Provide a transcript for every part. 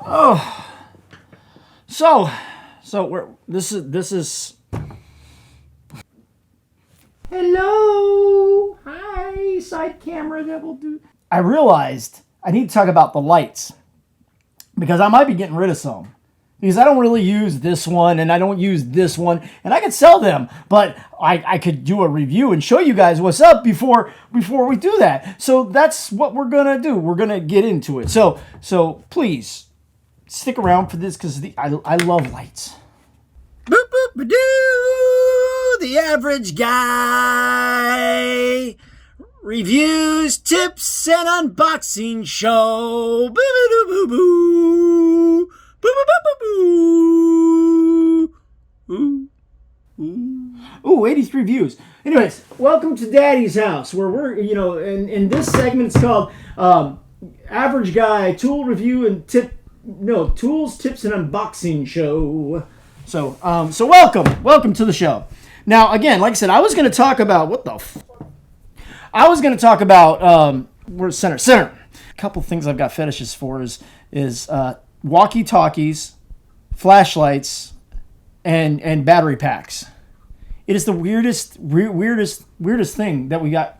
Oh, so we're this is. Hello, hi, side camera that will do. I realized I need to talk about the lights because I might be getting rid of some. Because I don't really use this one and I don't use this one and I could sell them, but I could do a review and show you guys what's up before we do that. So that's what we're gonna do. We're gonna get into it. So please stick around for this because I love lights. Boop boop doo, the average guy reviews, tips, and unboxing show. Boo boo boo boo. Boo, boo, boo, boo, boo. Ooh, 83 views. Anyways, welcome to Daddy's house, where we're, in this segment it's called Average Guy Tool Review and Tools, Tips, and Unboxing Show. So welcome to the show. Now, again, like I said, I was going to talk about, I was going to talk about, where's center? A couple things I've got fetishes for is walkie-talkies, flashlights, and battery packs. It is the weirdest thing that we got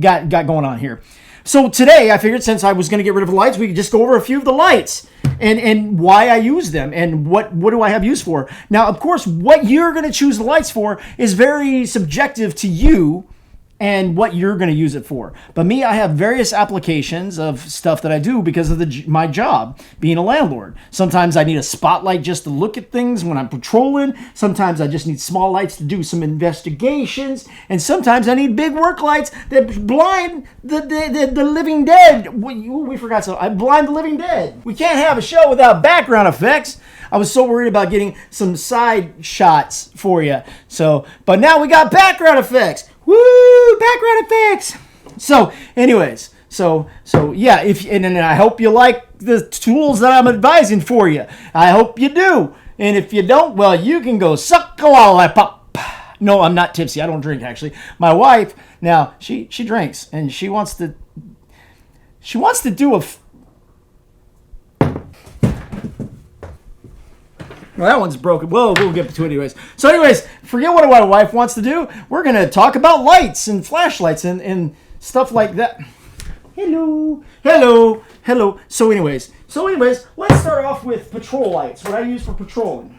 going on here. So today I figured since I was going to get rid of the lights, we could just go over a few of the lights and why I use them and what do I have use for. Now, of course, what you're going to choose the lights for is very subjective to you and what you're going to use it for. But me, I have various applications of stuff that I do because of my job, being a landlord. Sometimes I need a spotlight just to look at things when I'm patrolling. Sometimes I just need small lights to do some investigations. And sometimes I need big work lights that blind the living dead. We forgot I blind the living dead. We can't have a show without background effects. I was so worried about getting some side shots for you. But now we got background effects. Woo! Background effects. So, anyways, yeah. And I hope you like the tools that I'm advising for you. I hope you do. And if you don't, well, you can go suck a lollipop. No, I'm not tipsy. I don't drink actually. My wife now she drinks and she wants to do a. Well, that one's broken. Well, we'll get to it anyways. So anyways, forget what my wife wants to do. We're going to talk about lights and flashlights and stuff like that. Hello. So anyways, let's start off with patrol lights, what I use for patrolling.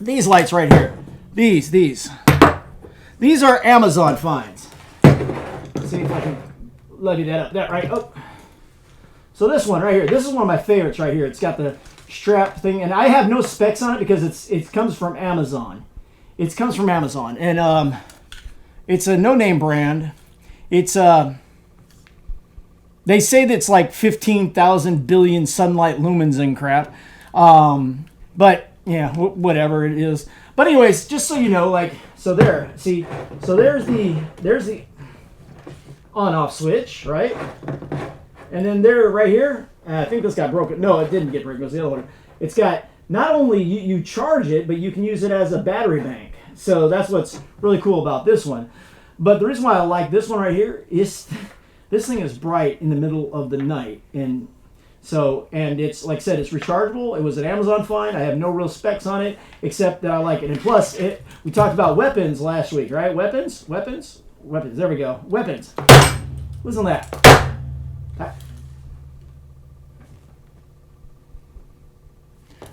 These lights right here. These are Amazon finds. Let's see if I can levy that up. That right. Oh. So this one right here. This is one of my favorites right here. It's got the strap thing, and I have no specs on it because it comes from Amazon. It comes from Amazon, and it's a no-name brand. It's they say that it's like 15,000 billion sunlight lumens and crap. But yeah, whatever it is. But anyways, just so you know, there's the on-off switch, right? And then there, right here, I think this got broken. No, it didn't get broken. It was the other one. It's got, not only you charge it, but you can use it as a battery bank. So that's what's really cool about this one. But the reason why I like this one right here is this thing is bright in the middle of the night. And it's, like I said, it's rechargeable. It was an Amazon find. I have no real specs on it, except that I like it. And plus, we talked about weapons last week, right? Weapons. There we go. Weapons. Listen to that.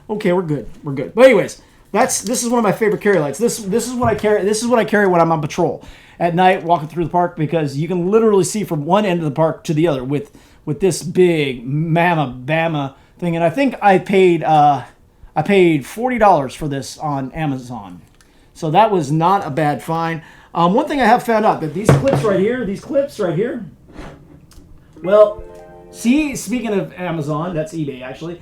Okay, we're good. But anyways, this is one of my favorite carry lights. This is what I carry. This is what I carry when I'm on patrol at night, walking through the park, because you can literally see from one end of the park to the other with this big mamma bama thing. And I think I paid $40 for this on Amazon, so that was not a bad find. One thing I have found out that these clips right here. Well, see, speaking of Amazon, that's eBay actually.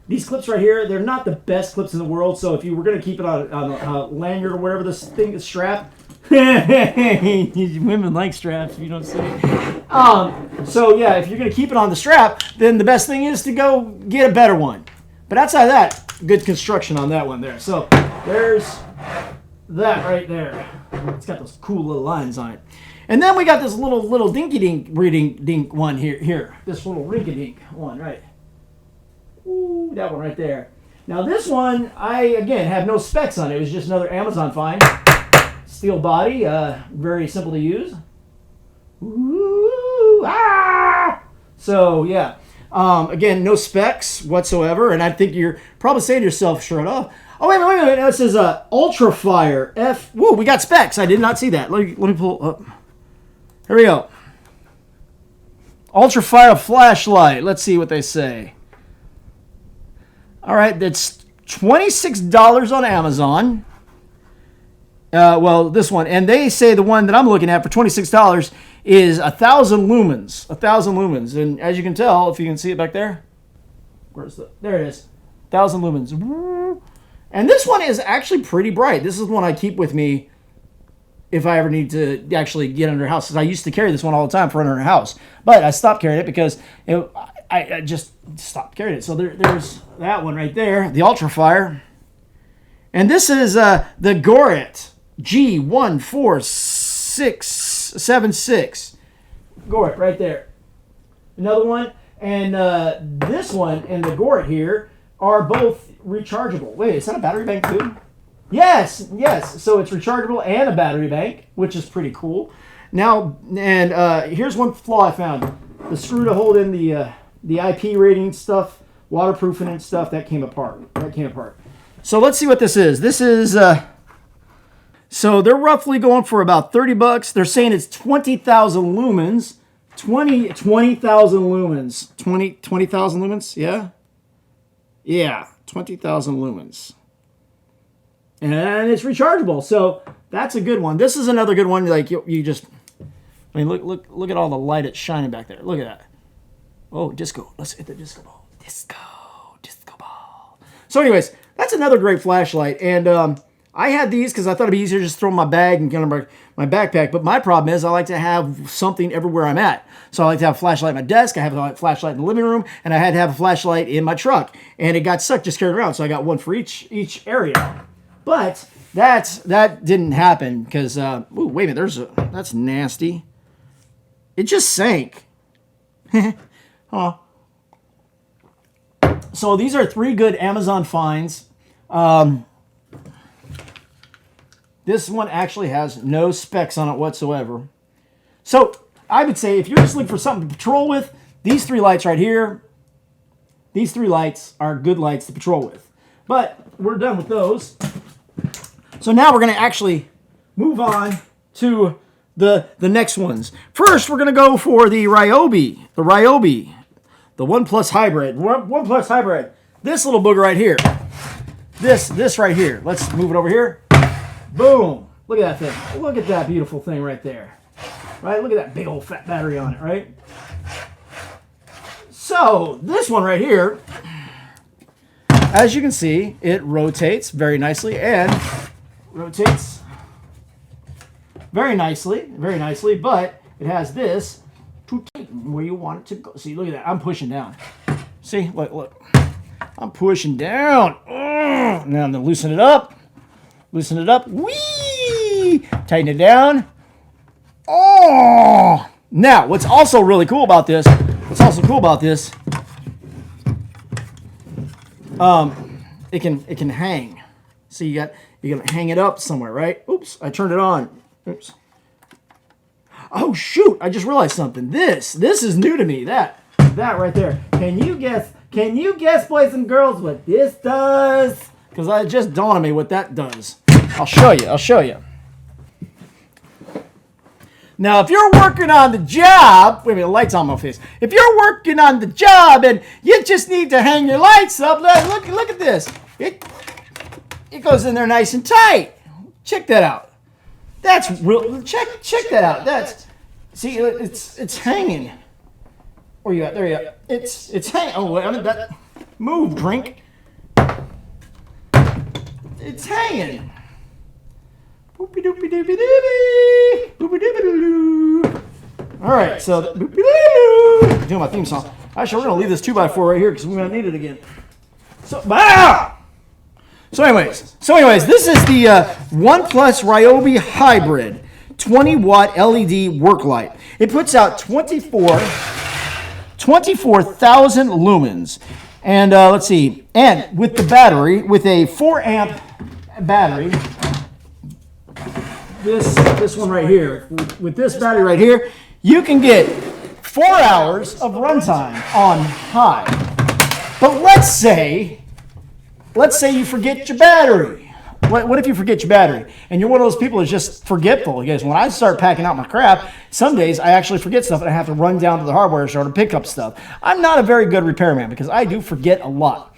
These clips right here, they're not the best clips in the world. So if you were going to keep it on a lanyard or wherever this thing is strapped, women like straps, if you don't say. So yeah, if you're going to keep it on the strap, then the best thing is to go get a better one. But outside of that, good construction on that one there. So, 'There's that right there. It's got those cool little lines on it. And then we got this little dinky dink reading dink one here. This little rinky dink one, right? Ooh, that one right there. Now this one, I again have no specs on it. It was just another Amazon find. Steel body, very simple to use. Ooh, ah! So yeah, again, no specs whatsoever. And I think you're probably saying to yourself, sure enough, oh wait a minute, it says Ultra Fire F. Whoa, we got specs. I did not see that. Let me pull up. Here we go. Ultra Fire flashlight. Let's see what they say. All right, that's $26 on Amazon. Well, this one, and they say the one that I'm looking at for $26 is 1,000 lumens. 1,000 lumens, and as you can tell, if you can see it back there, there it is, 1,000 lumens. And this one is actually pretty bright. This is one I keep with me if I ever need to actually get under a house. Because I used to carry this one all the time for under a house, but I stopped carrying it because I just stopped carrying it. So there's that one right there, the Ultra Fire. And this is the Goret G14676. Goret right there. Another one. And this one and the Goret here are both rechargeable. Wait, is that a battery bank too? Yes. So it's rechargeable and a battery bank, which is pretty cool. Now, and here's one flaw I found. The screw to hold in the IP rating stuff, waterproofing and stuff, that came apart. So let's see what this is. This is, so they're roughly going for about $30. They're saying it's 20,000 lumens. 20,000 lumens. 20,000 lumens, yeah? Yeah, 20,000 lumens. And it's rechargeable, so that's a good one. This is another good one. Like you just, I mean, look at all the light it's shining back there. Look at that. Oh, disco. Let's hit the disco ball. Disco ball. So anyways, that's another great flashlight. And I had these because I thought it'd be easier to just throw in my bag and get in my backpack. But my problem is I like to have something everywhere I'm at. So I like to have a flashlight at my desk. I have a flashlight in the living room. And I had to have a flashlight in my truck. And it got stuck just carrying around. So I got one for each area. But that didn't happen because, ooh, wait a minute, that's nasty. It just sank. Huh. So these are 3 good Amazon finds. This one actually has no specs on it whatsoever. So I would say if you're just looking for something to patrol with, these 3 lights right here, these 3 lights are good lights to patrol with. But we're done with those. So now we're going to actually move on to the next ones. First, we're going to go for the Ryobi. The OnePlus Hybrid. OnePlus Hybrid. This little booger right here. This right here. Let's move it over here. Boom. Look at that thing. Look at that beautiful thing right there. Right? Look at that big old fat battery on it, right? So, this one right here, as you can see, it rotates very nicely and rotates very nicely, but it has this to tighten where you want it to go. See, look at that. I'm pushing down. See, look. I'm pushing down. Now I'm going to loosen it up. Whee! Tighten it down. Oh! Now, what's also really cool about this, it can hang. So you're gonna hang it up somewhere, right? Oops, I turned it on. Oops. Oh shoot! I just realized something. This is new to me. That right there. Can you guess, boys and girls, what this does? Because it just dawned on me what that does. I'll show you. Now, if you're working on the job, wait a minute, the light's on my face. If you're working on the job and you just need to hang your lights up, look at this. It goes in there nice and tight. Check that out. That's real. Check that out. See, it's hanging. Where you at? There you go. It's hanging. Oh, wait, that move, drink. It's hanging. Boopy doopy doopy doopy. Boopy doopy doo. All right, so doing my theme song. Actually, we're gonna leave this 2x4 right here because we're gonna need it again. So anyways, this is the OnePlus Ryobi Hybrid 20 watt LED work light. It puts out 24,000 lumens. And let's see, and with the battery, with a 4 amp battery, this one right here, with this battery right here, you can get 4 hours of runtime on high. But let's say you forget your battery. What if you forget your battery? And you're one of those people who's just forgetful. Because when I start packing out my crap, some days I actually forget stuff and I have to run down to the hardware store to pick up stuff. I'm not a very good repairman because I do forget a lot.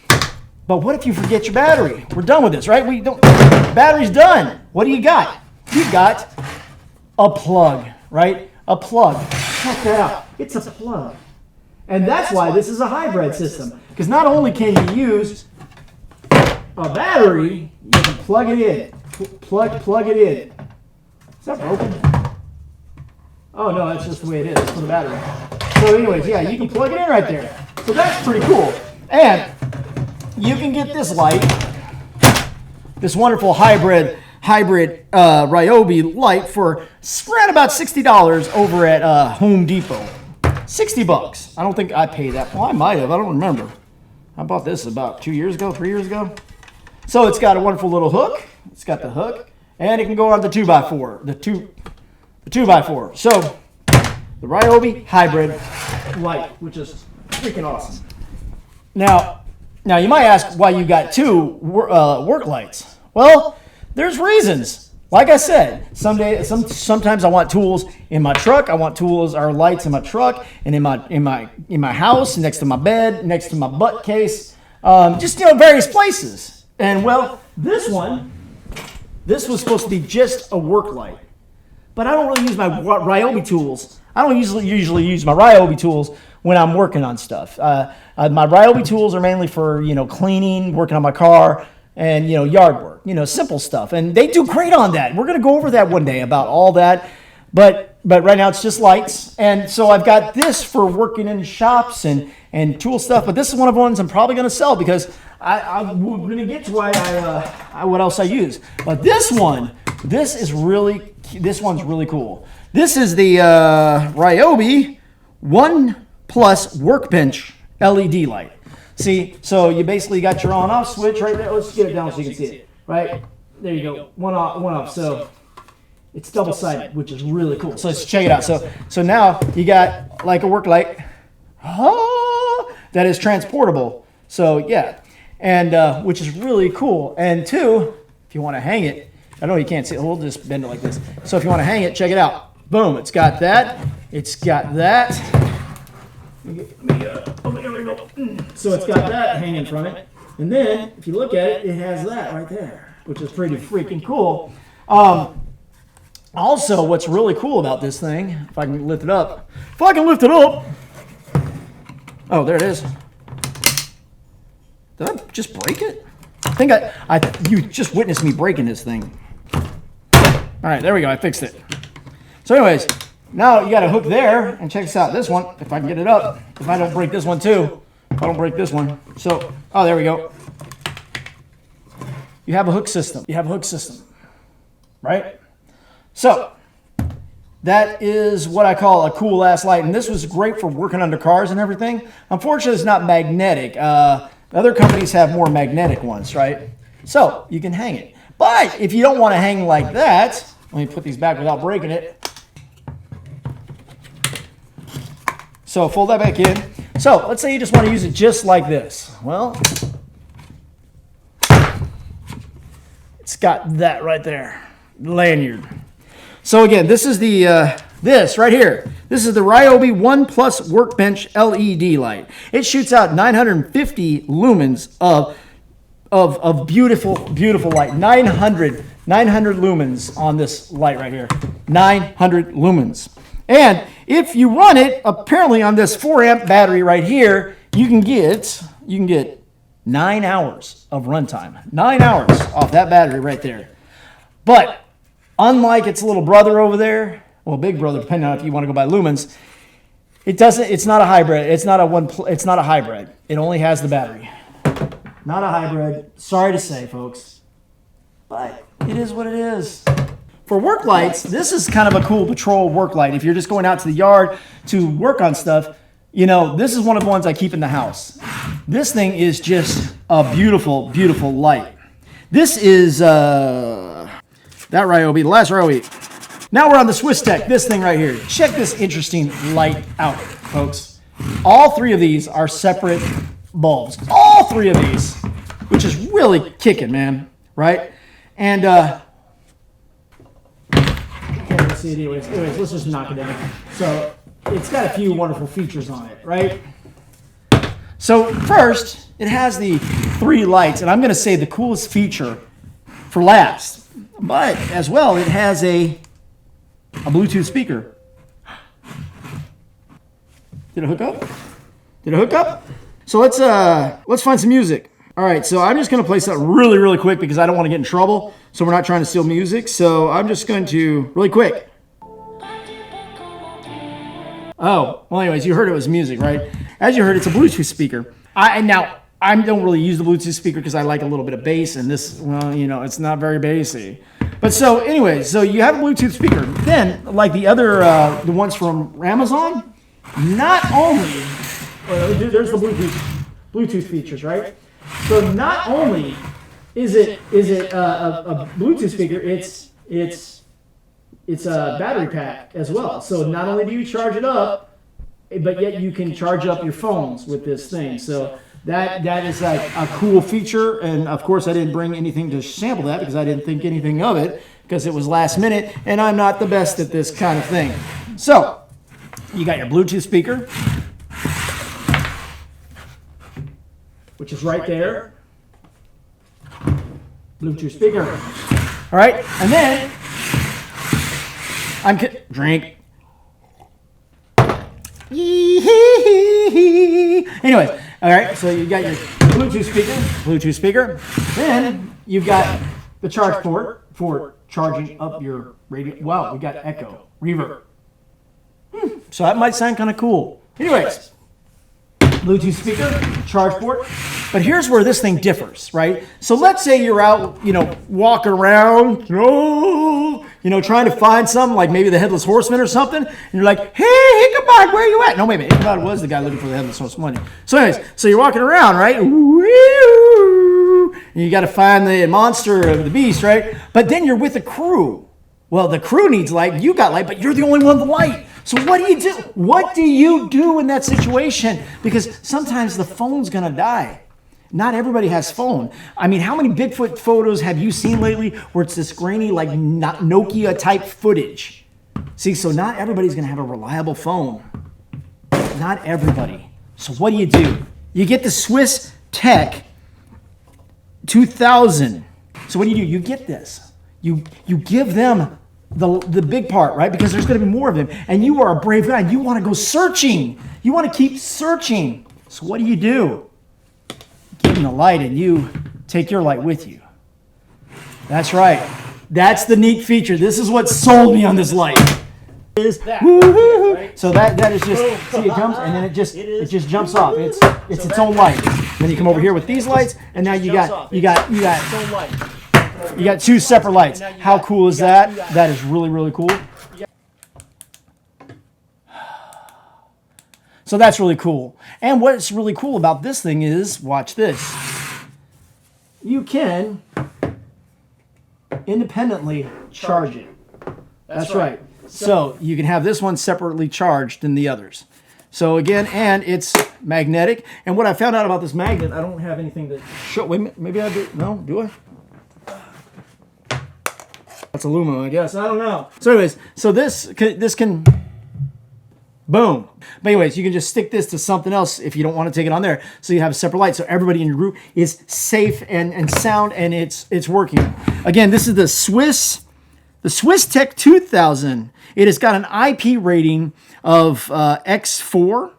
But what if you forget your battery? We're done with this, right? Battery's done. What do you got? You got a plug, right? A plug. Check that out. It's a plug. And that's why this is a hybrid system. Because not only can you use a battery, you can plug it in. Plug it in. Is that broken? Oh no, that's just the way it is for the battery. So anyways, yeah, you can plug it in right there. So that's pretty cool. And you can get this light, this wonderful hybrid Ryobi light for around about $60 over at Home Depot. $60. I don't think I paid that. Well, I might have. I don't remember. I bought this about 2 years ago, 3 years ago. So it's got a wonderful little hook. It's got the hook, and it can go on the 2x4. The 2x4. So the Ryobi hybrid light, which is freaking awesome. Now you might ask why you got two work lights. Well, there's reasons. Like I said, sometimes I want tools in my truck. I want tools or lights in my truck and in my house, next to my bed, next to my butt case, just various places. And well, this was supposed to be just a work light, but I don't really use my Ryobi tools. I don't usually use my Ryobi tools when I'm working on stuff. My Ryobi tools are mainly for cleaning, working on my car, and yard work, simple stuff, and they do great on that. We're going to go over that one day about all that, but right now it's just lights. And so I've got this for working in shops and tool stuff, but this is one of the ones I'm probably going to sell because I'm going to get to what else I use. But this one's really cool. This is the Ryobi One Plus Workbench LED light. See, so you basically got your on-off switch right there. Let's get it down so you can see it. Right there, you go. One off. So it's double-sided, which is really cool. So let's check it out. So now you got like a work light that is transportable. So yeah, and which is really cool. And two, if you want to hang it, I know you can't see it. We'll just bend it like this. So if you want to hang it, check it out. Boom! It's got that. It's got that. There we go. So it's got that hanging from it. And then, if you look at it, it has that right there, which is pretty freaking cool. Also, what's really cool about this thing, if I can lift it up. Oh, there it is. Did I just break it? I think you just witnessed me breaking this thing. All right, there we go. I fixed it. So anyways, now you got a hook there, and check this out. This one, if I can get it up, if I don't break this one too, if I don't break this one. So, oh, there we go. You have a hook system. Right? So, that is what I call a cool ass light, and this was great for working under cars and everything. Unfortunately, it's not magnetic. Other companies have more magnetic ones, right? So, you can hang it. But if you don't want to hang like that, let me put these back without breaking it. So fold that back in. So let's say you just want to use it just like this. Well, it's got that right there, lanyard. So again, this is the this right here. This is the Ryobi One Plus Workbench LED light. It shoots out 950 lumens of beautiful light. 900 lumens on this light right here. 900 lumens. And if you run it, apparently on this 4 amp battery right here, you can get 9 hours of runtime. 9 hours off that battery right there. But unlike its little brother over there, well, big brother, depending on if you want to go by lumens, it's not a hybrid. It's not a hybrid. It only has the battery. Not a hybrid. Sorry to say, folks. But it is what it is. for work lights, this is kind of a cool patrol work light. If you're just going out to the yard to work on stuff, you know, this is one of the ones I keep in the house. This thing is just a beautiful, beautiful light. This is, that Ryobi, the last Ryobi. Now we're on the SwissTech, this thing right here. Check this interesting light out, folks. All three of these are separate bulbs. All three of these, which is really kicking, man, right? And, can't see it anyways, let's just knock it down. So, it's got a few wonderful features on it, right? So first, it has the 3 lights, and I'm going to say the coolest feature for last. But as well, it has a Bluetooth speaker. Did it hook up? Did it hook up? So let's find some music. All right, so I'm just going to play something really, really quick because I don't want to get in trouble. So we're not trying to steal music. So I'm just going to really quick. Oh, well, anyways, you heard it was music, right? As you heard, it's a Bluetooth speaker. I don't really use the Bluetooth speaker because I like a little bit of bass, and this, well, you know, it's not very bassy. But so, anyways, so you have a Bluetooth speaker. Then, like the other, the ones from Amazon, not only, there's the Bluetooth features, right? So not only is it a Bluetooth speaker, it's a battery pack as well. So not only do you charge it up, but yet you can charge up your phones with this thing. So that is like a cool feature. And of course, I didn't bring anything to sample that because I didn't think anything of it because it was last minute and I'm not the best at this kind of thing. So you got your Bluetooth speaker, which is right there. Bluetooth speaker. All right, and then drink. Anyways, all right, so you got your Bluetooth speaker. Then you've got the charge port for charging up your radio. Wow, we got echo, reverb. So that might sound kind of cool. Anyways, Bluetooth speaker, charge port. But here's where this thing differs, right? So let's say you're out, you know, walking around, trying to find something like maybe the Headless Horseman or something, and you're like, hey, Ichabod, where you at? No, maybe Ichabod was the guy looking for the Headless Horseman. So anyways, so you're walking around, right? And you got to find the monster of the beast, right? But then you're with a crew. Well, the crew needs light, you got light, but you're the only one with light. So what do you do? What do you do in that situation? Because sometimes the phone's going to die. Not everybody has phone. I mean, how many Bigfoot photos have you seen lately where it's this grainy, like Nokia type footage? See, so not everybody's going to have a reliable phone. Not everybody. So what do? You get the SwissTech 2000. So what do? You get this. You give them the big part, right? Because there's going to be more of them. And you are a brave guy. You want to go searching. You want to keep searching. So what do? Give them the light and you take your light with you. That's right. That's the neat feature. This is what sold me on this light. Is right? So that is just, see, it comes and then it just jumps off. It's its own light. Then you come over here with these lights, and now you got 2 separate lights. How cool is that? That is really, really cool. So that's really cool. And what's really cool about this thing is, watch this. You can independently charge it. That's right. So you can have this one separately charged than the others. So again, and it's magnetic. And what I found out about this magnet, I don't have anything to show. Wait, maybe I do. No, do I? That's aluminum, I guess. I don't know. So anyways, so this can boom. But anyways, you can just stick this to something else if you don't want to take it on there. So you have a separate light. So everybody in your group is safe and sound, and it's working. Again, this is the SwissTech 2000. It has got an IP rating of X4.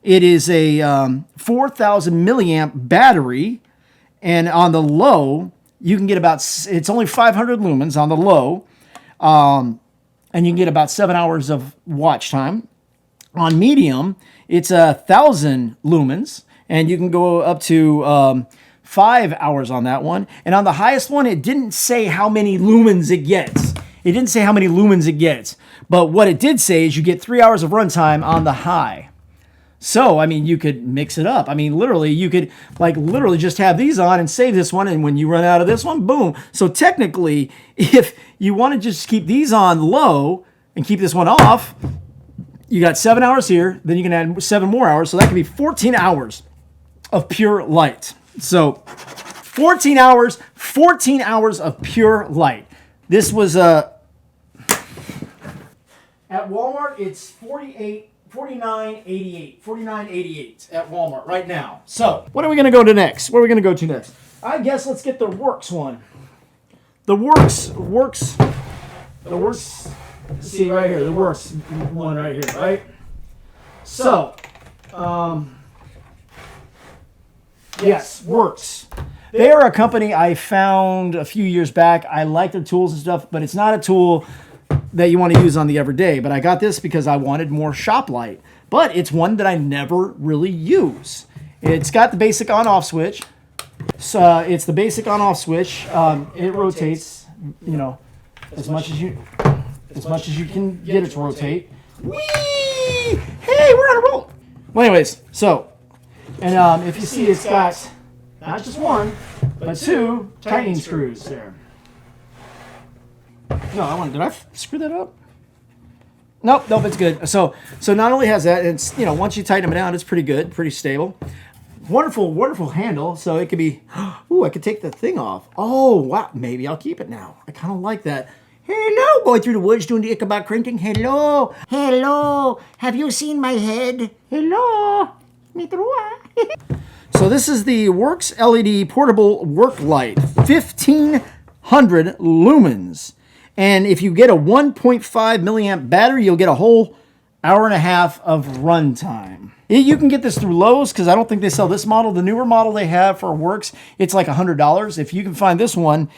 It is a 4,000 milliamp battery, and on the low, you can get it's only 500 lumens on the low, and you can get about 7 hours of watch time. On medium, it's 1,000 lumens, and you can go up to 5 hours on that one. And on the highest one, it didn't say how many lumens it gets. It didn't say how many lumens it gets, but what it did say is you get 3 hours of runtime on the high. So, I mean, you could mix it up. I mean, literally, you could literally just have these on and save this one, and when you run out of this one, boom. So technically, if you want to just keep these on low and keep this one off, you got 7 hours here, then you can add 7 more hours, so that could be 14 hours of pure light. So 14 hours of pure light. This was at Walmart, it's $49.88 at Walmart right now. So what are we going to go to next? Where are we going to go to next? I guess let's get the Works one. The Works. See right here, the Works one right here, right? So, yes, Works. They are a company I found a few years back. I like their tools and stuff, but it's not a tool that you want to use on the everyday. But I got this because I wanted more shop light. But it's one that I never really use. It's got the basic on-off switch. So it's the basic on-off switch. It rotates, you know, as much as you can get it to rotate. Whee! Hey, we're on a roll. Well, anyways, so, and if you see, it's got not just one, but 2 tightening screws there. No, did I screw that up? Nope, it's good. So not only has that, it's, you know, once you tighten them down, it's pretty good, pretty stable. Wonderful handle. So it could be, ooh, I could take the thing off. Oh, wow, maybe I'll keep it now. I kind of like that. Hello, going through the woods doing the Ichabod Crinting. Hello, have you seen my head? Hello, me too. So this is the Works LED portable work light, 1500 lumens. And if you get a 1.5 milliamp battery, you'll get a whole hour and a half of runtime. You can get this through Lowe's because I don't think they sell this model. The newer model they have for Works, it's like $100. If you can find this one,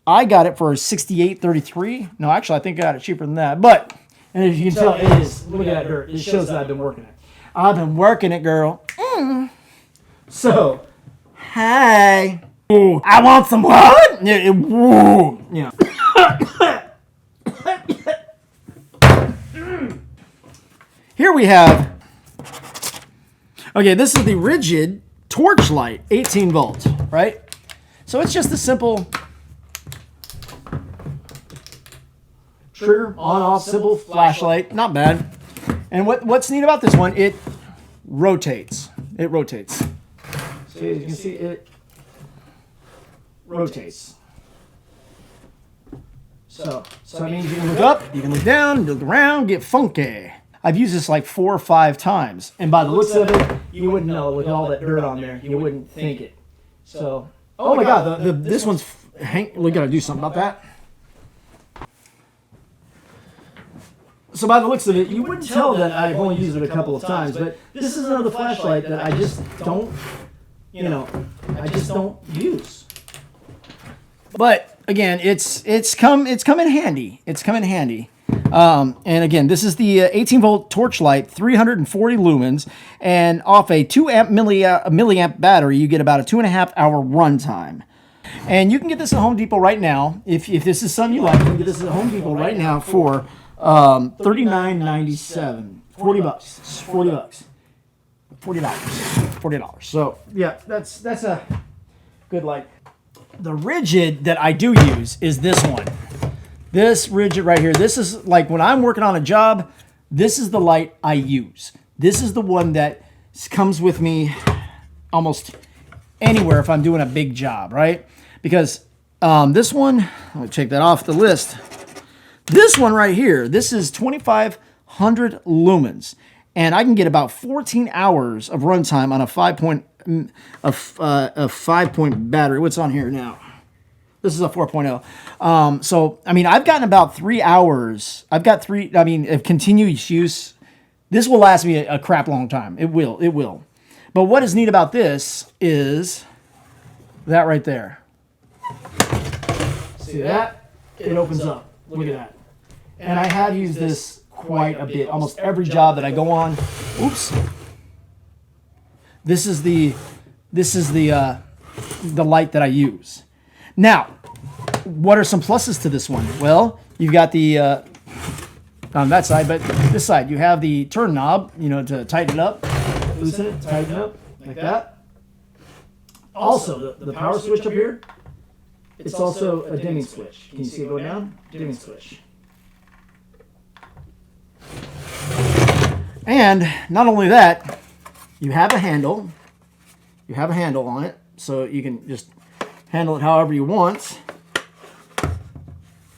I got it for $68.33. No, actually, I think I got it cheaper than that. But, and as you can tell, it is, look at that dirt. It shows that I've been working it. I've been working it, girl. So, hey. Ooh, I want some what? Woo. Yeah. Here we have, okay, this is the Rigid torch light, 18 volts, right? So it's just a simple trigger, on-off, simple flashlight, not bad. And what's neat about this one, it rotates. It rotates. So as you can see, it rotates. So that means you can look up, you can look down, look around, get funky. I've used this like 4 or 5 times, and by the looks of it, you wouldn't know with all that dirt on there. You wouldn't think it. So, oh my God, this one's we gotta do something about that. So by the looks of it, you wouldn't tell that I've only used it a couple of times, but this is another flashlight that I just don't, you know, I just don't use. But again, it's come in handy. It's come in handy. And again, this is the 18 volt torch light, 340 lumens, and off a 2 milliamp battery, you get about a 2.5 hour runtime. And you can get this at Home Depot right now. If this is something you like, you can get this at Home Depot right now for $39.97, $40, $40. So yeah, that's a good light. The Rigid that I do use is this one. This Rigid right here. This is like when I'm working on a job, this is the light I use. This is the one that comes with me almost anywhere if I'm doing a big job, right? Because this one, I'll take that off the list. This one right here, this is 2,500 lumens, and I can get about 14 hours of runtime on a 5-point battery. What's on here now? This is a 4.0. So, I mean, I've gotten about 3 hours. I've got of continuous use. This will last me a crap long time. It will. But what is neat about this is that right there. See that? It opens up. Look at that. And I have used this quite a bit. Almost every job that I go on. Oops. This is the light that I use. Now, what are some pluses to this one? Well, you've got the on that side, but this side you have the turn knob, you know, to tighten it up, loosen it, tighten it up like that. Also, the power switch up here, it's also a dimming switch. Can you see it go down? Dimming switch. And not only that, you have a handle. You have a handle on it, so you can just handle it however you want.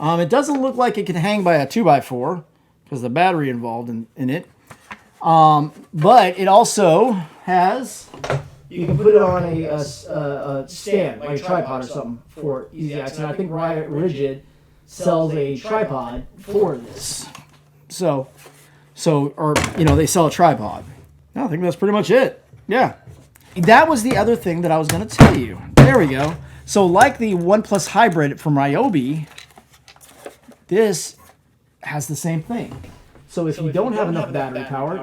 It doesn't look like it can hang by a 2x4 because the battery involved in it. But it also has, you can put it on a stand, like a tripod or something for easy access. And I think Riot Rigid sells a tripod for this. So, or, you know, they sell a tripod. I think that's pretty much it. Yeah. That was the other thing that I was going to tell you. There we go. So like the OnePlus Hybrid from Ryobi, this has the same thing. So if you don't have enough battery power,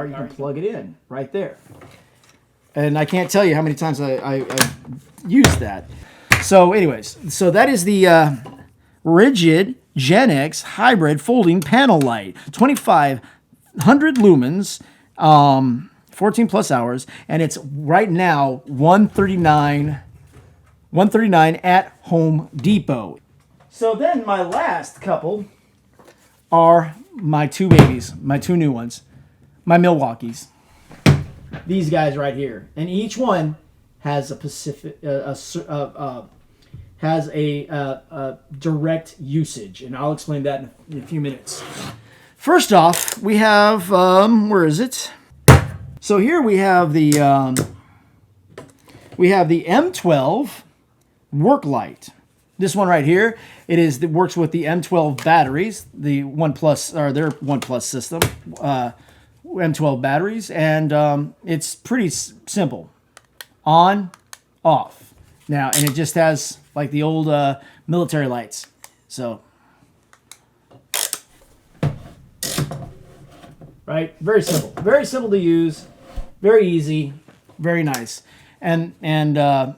you can plug it in right there. And I can't tell you how many times I used that. So anyways, so that is the Rigid Gen X Hybrid Folding Panel Light. 2,500 lumens, 14 plus hours, and it's right now $139 at Home Depot. So then my last couple are my two babies, my two new ones, my Milwaukees. These guys right here, and each one has a has a direct usage, and I'll explain that in a few minutes. First off, we have where is it? So here we have the M12 Work Light. This one right here, it works with the M12 batteries, the OnePlus or their OnePlus system, M12 batteries, and it's pretty simple, on, off. Now, and it just has like the old military lights. So, right, very simple to use, very easy, very nice. And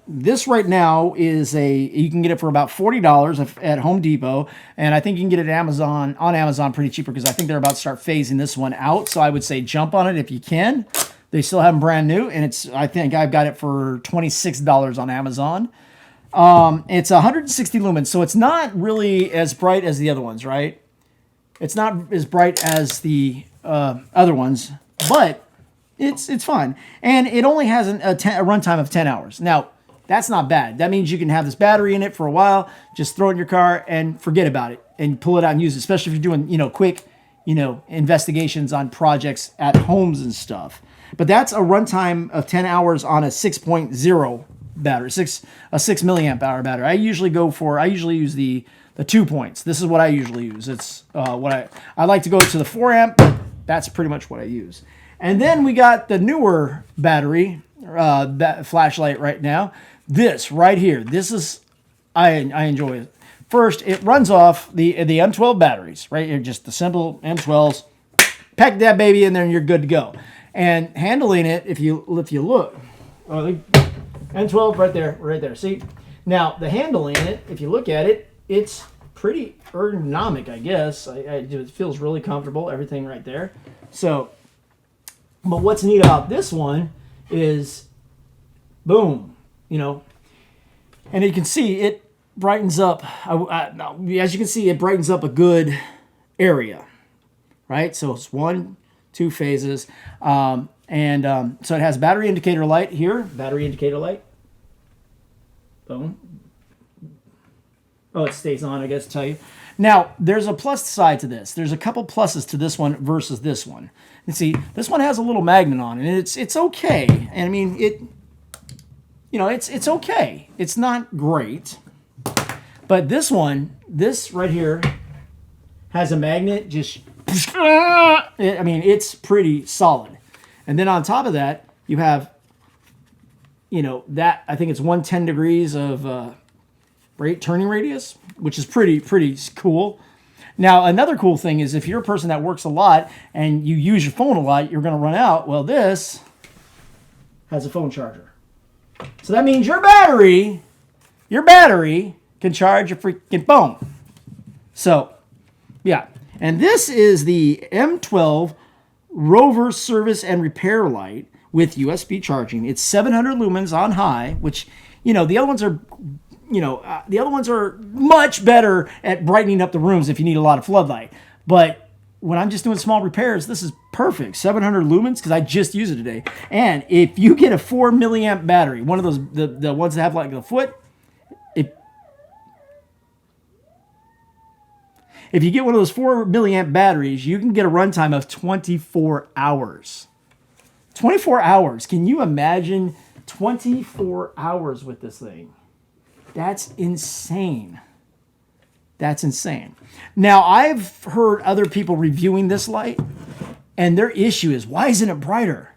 this right now is you can get it for about $40 at Home Depot, and I think you can get it on Amazon pretty cheaper because I think they're about to start phasing this one out. So I would say jump on it if you can. They still have them brand new, and I think I've got it for $26 on Amazon. It's 160 lumens, so it's not really as bright as the other ones, right? It's not as bright as the other ones, but it's fine. And it only has a runtime of 10 hours. Now, that's not bad. That means you can have this battery in it for a while, just throw it in your car and forget about it and pull it out and use it, especially if you're doing, quick, investigations on projects at homes and stuff. But that's a runtime of 10 hours on a 6.0 battery, a 6 milliamp hour battery. I usually use the 2 points. This is what I usually use. It's what I like to go to the 4 amp, but that's pretty much what I use. And then we got the newer battery, flashlight right now. This right here, I enjoy it. First, it runs off the M12 batteries, right? You're just the simple M12s. Pack that baby in there and you're good to go. And handling it, if you look, M12 right there. See? Now, the handling it, if you look at it, it's pretty ergonomic, I guess. It feels really comfortable, everything right there. So, but what's neat about this one is, boom, and you can see it brightens up. As you can see, it brightens up a good area, right? So it's 1, 2 phases, so it has battery indicator light here. Battery indicator light. Boom. Oh, it stays on, I guess, to tell you. Now, there's a plus side to this. There's a couple pluses to this one versus this one. And see, this one has a little magnet on it, and it's okay. And I mean, it's okay. It's not great. But this right here has a magnet it's pretty solid. And then on top of that, you have, that I think it's 110 degrees of turning radius, which is pretty cool. Now, another cool thing is if you're a person that works a lot and you use your phone a lot, you're going to run out. Well, this has a phone charger. So that means your battery can charge your freaking phone. So, yeah. And this is the M12 Rover service and repair light with USB charging. It's 700 lumens on high, which, the other ones are, the other ones are much better at brightening up the rooms if you need a lot of floodlight. But when I'm just doing small repairs, this is perfect. 700 lumens, because I just used it today. And if you get a 4 milliamp battery, one of those, the ones that have like the foot, if you get one of those 4 milliamp batteries, you can get a runtime of 24 hours. 24 hours. Can you imagine 24 hours with this thing? That's insane. That's insane. Now, I've heard other people reviewing this light, and their issue is, why isn't it brighter?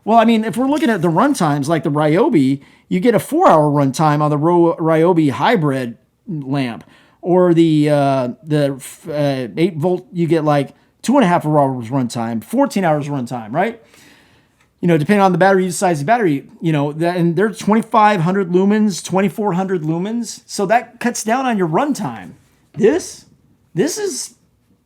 Well, I mean, if we're looking at the runtimes, like the Ryobi, you get a 4-hour runtime on the Ryobi hybrid lamp. Or the 8 volt, you get like 2.5 hours runtime, 14 hours runtime, right? Depending on the battery size of the battery, and they're 2,500 lumens, 2,400 lumens. So that cuts down on your runtime. This is,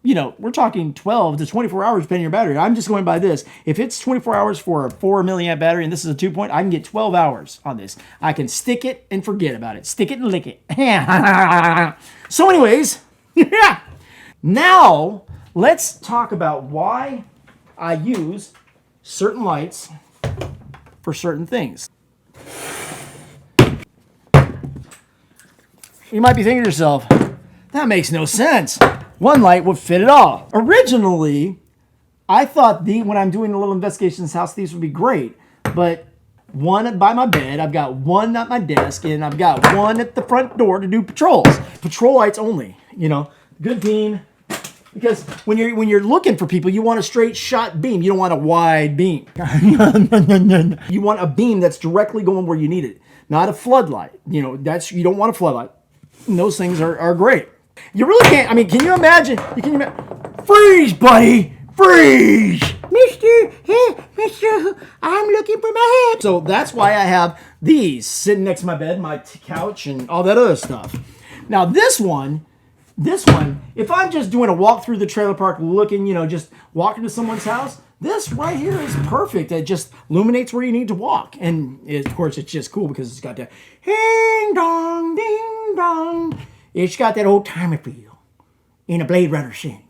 we're talking 12 to 24 hours depending on your battery. I'm just going by this. If it's 24 hours for a 4 milliamp battery and this is a 2 point, I can get 12 hours on this. I can stick it and forget about it. Stick it and lick it. So anyways, yeah. Now let's talk about why I use certain lights for certain things. You might be thinking to yourself, that makes no sense. One light would fit it all. Originally, I thought when I'm doing a little investigation in this house, these would be great. But one by my bed, I've got one at my desk, and I've got one at the front door to do patrols. Patrol lights only, good beam. Because when you're looking for people, you want a straight shot beam. You don't want a wide beam. You want a beam that's directly going where you need it, not a floodlight. You don't want a floodlight. And those things are great. You really can't. I mean, can you imagine? Freeze, buddy, freeze, Mister. I'm looking for my head. So that's why I have these sitting next to my bed, my couch, and all that other stuff. Now this one, if I'm just doing a walk through the trailer park looking, just walking to someone's house, this right here is perfect. It just illuminates where you need to walk. And of course, it's just cool because it's got that ding dong, ding dong. It's got that old timer feel in a Blade Runner sense.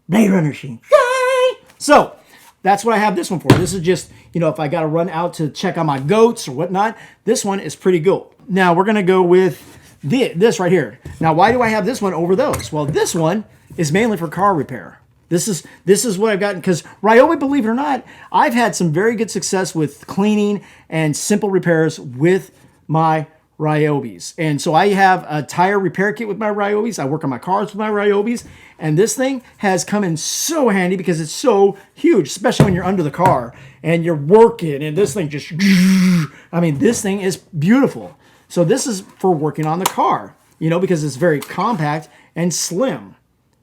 Yay! So that's what I have this one for. This is just, if I got to run out to check on my goats or whatnot, this one is pretty cool. Now we're going to go with this right here. Now, why do I have this one over those? Well, this one is mainly for car repair. This is what I've gotten, because Ryobi, believe it or not, I've had some very good success with cleaning and simple repairs with my Ryobis. And so I have a tire repair kit with my Ryobis. I work on my cars with my Ryobis. And this thing has come in so handy because it's so huge, especially when you're under the car and you're working and this thing just, this thing is beautiful. So this is for working on the car, because it's very compact and slim,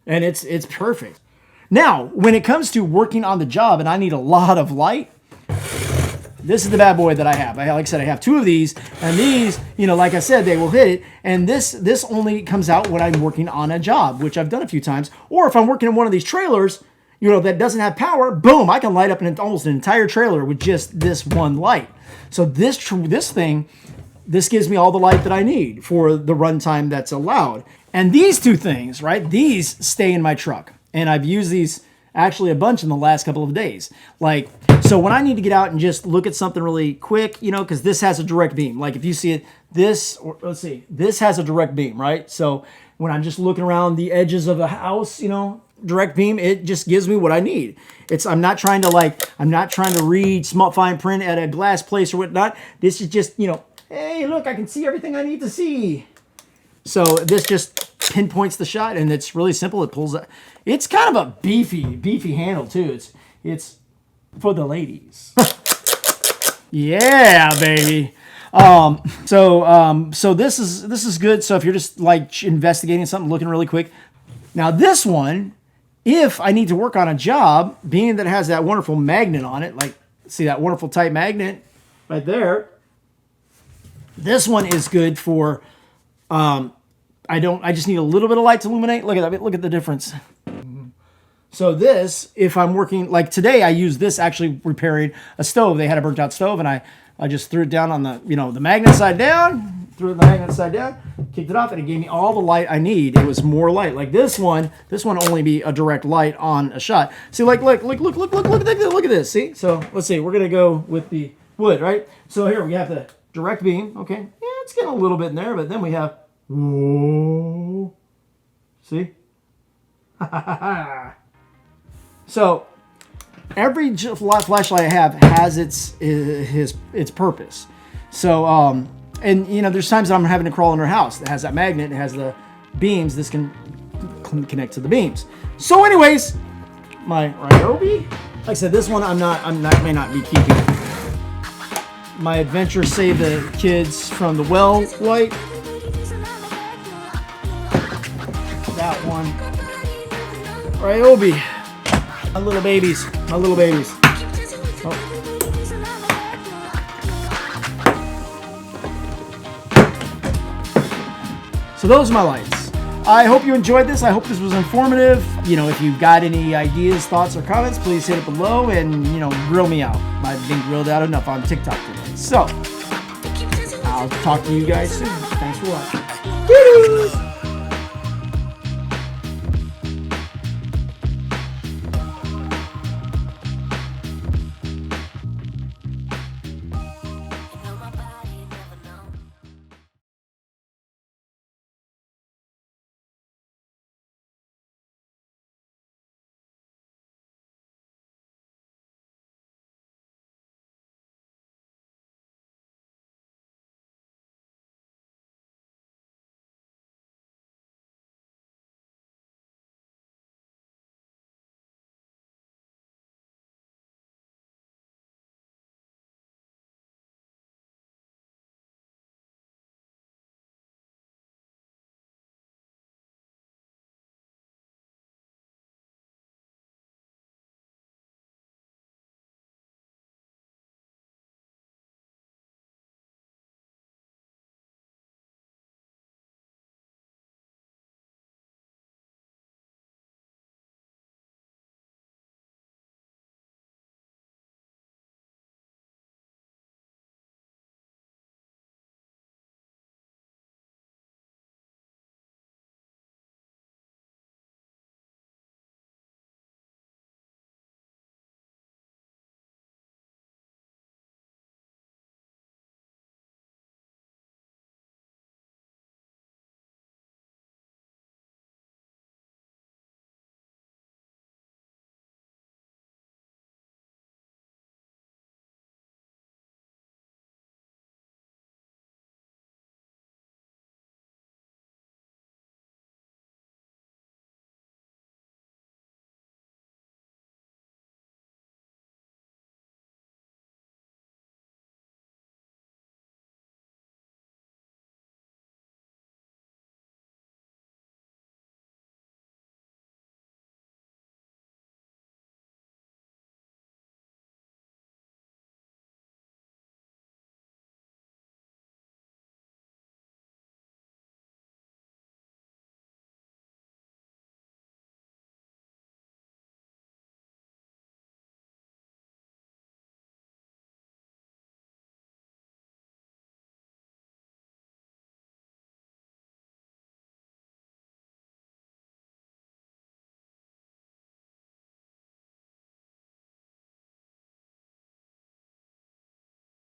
and it's perfect. Now, when it comes to working on the job and I need a lot of light, this is the bad boy that I have. Like I said, I have two of these, and these, like I said, they will hit it. And this only comes out when I'm working on a job, which I've done a few times. Or if I'm working in one of these trailers, that doesn't have power, boom, I can light up almost an entire trailer with just this one light. So this gives me all the light that I need for the runtime that's allowed. And these two things, right, these stay in my truck. And I've used these actually a bunch in the last couple of days. So when I need to get out and just look at something really quick, because this has a direct beam. Like if you see it, this has a direct beam, right? So when I'm just looking around the edges of a house, direct beam, it just gives me what I need. I'm not trying to read small fine print at a glass place or whatnot. This is just, hey, look, I can see everything I need to see. So this just pinpoints the shot, and it's really simple. It pulls. It's kind of a beefy handle too. It's for the ladies. Yeah, baby. So this is good. So if you're just like investigating something, looking really quick. Now this one, if I need to work on a job, being that it has that wonderful magnet on it, like see that wonderful tight magnet right there. This one is good for, I just need a little bit of light to illuminate. Look at that. Look at the difference. So this, if I'm working, like today I used this actually repairing a stove. They had a burnt out stove, and I just threw it down on the, the magnet side down, kicked it off, and it gave me all the light I need. It was more light. Like this one only be a direct light on a shot. See, look at this. See? So let's see, we're gonna go with the wood, right? So here we have the direct beam. Okay, yeah, it's getting a little bit in there, but then we have, whoa, see? So every flashlight I have has its purpose. So and there's times that I'm having to crawl under a house that has that magnet, it has the beams. This can connect to the beams. So anyways, my Ryobi, like I said, this one I may not be keeping. My Adventure Save the Kids from the Well light. That one. Ryobi. My little babies. Oh. So those are my lights. I hope you enjoyed this. I hope this was informative. If you've got any ideas, thoughts, or comments, please hit it below and, grill me out. I've been grilled out enough on TikTok today. So, I'll talk to you guys soon. Thanks for watching. Cheers!